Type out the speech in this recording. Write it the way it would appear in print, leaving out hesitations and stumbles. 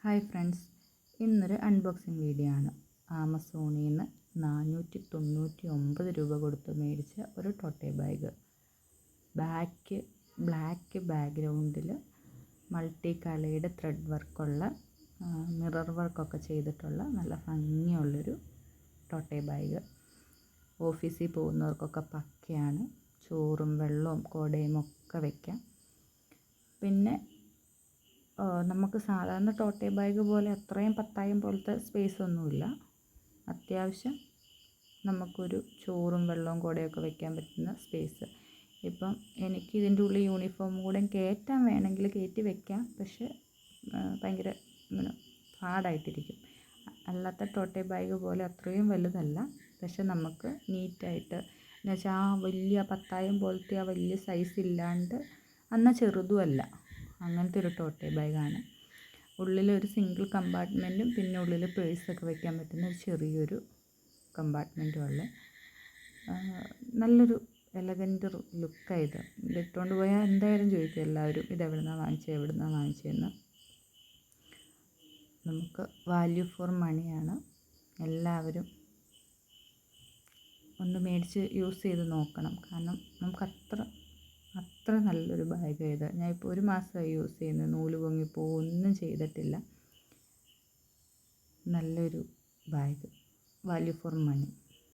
Hi friends, ഇന്നൊരു unboxing video ആണ്. ആമസോണിൽ നിന്ന് 499 രൂപ കൊടുത്ത് മേടിച്ച ഒരു ടോട്ടെ ബാഗ്. ബ്ലാക്ക് ബാക്ക്ഗ്രൗണ്ടിൽ മൾട്ടി കളേർഡ് ത്രെഡ് വർക്കുള്ള മിറർ വർക്കൊക്കെ ചെയ്തിട്ടുള്ള നല്ല ഭംഗിയുള്ളൊരു ടോട്ടെ ബാഗ്. ഓഫീസിൽ പോകുന്നവർക്കൊക്കെ പക്കയാണ്. ചോറും വെള്ളവും കുടയും ഒക്കെ വയ്ക്കാം. പിന്നെ നമുക്ക് സാധാരണ ടോട്ടെ ബാഗ് പോലെ അത്രയും പത്തായം പോലത്തെ സ്പേസ് ഒന്നുമില്ല. അത്യാവശ്യം നമുക്കൊരു ചോറും വെള്ളവും കുടയൊക്കെ വയ്ക്കാൻ പറ്റുന്ന സ്പേസ്. ഇപ്പം എനിക്ക് ഇതിൻ്റെ ഉള്ളിൽ യൂണിഫോം കൂടെ കയറ്റാൻ വേണമെങ്കിൽ കയറ്റി വയ്ക്കാം, പക്ഷെ ഭയങ്കര പാടായിട്ടിരിക്കും. അല്ലാത്ത ടോട്ടെ ബാഗ് പോലെ അത്രയും വലുതല്ല, പക്ഷെ നമുക്ക് നീറ്റായിട്ട് എന്നുവെച്ചാൽ ആ വലിയ പത്തായം പോലത്തെ ആ വലിയ സൈസ് ഇല്ലാണ്ട് എന്നാൽ ചെറുതുമല്ല, അങ്ങനത്തെ ഒരു ടോട്ടെ ബാഗാണ്. ഉള്ളിലൊരു സിംഗിൾ കമ്പാർട്ട്മെൻറ്റും പിന്നെ ഉള്ളിൽ പേഴ്സൊക്കെ വയ്ക്കാൻ പറ്റുന്ന ഒരു ചെറിയൊരു കമ്പാർട്ട്മെൻറ്റും ഉള്ള നല്ലൊരു എലഗൻറ്റ് ലുക്കാണ് ഇത്. ഇതിട്ടുകൊണ്ട് പോയാൽ എന്തായാലും ചോദിക്കും എല്ലാവരും, ഇതെവിടുന്നാണ് വാങ്ങിച്ചതെന്ന്. നമുക്ക് വാല്യൂ ഫോർ മണിയാണ്. എല്ലാവരും ഒന്ന് മേടിച്ച് യൂസ് ചെയ്ത് നോക്കണം. കാരണം നമുക്ക് അത്ര നല്ലൊരു ബാഗ് ഇത്. ഞാനിപ്പോൾ 1 മാസമായി യൂസ് ചെയ്യുന്നത്. നൂല് പൊങ്ങിപ്പോവും ഒന്നും ചെയ്തിട്ടില്ല. നല്ലൊരു ബാഗ്, വാല്യൂ ഫോർ മണി.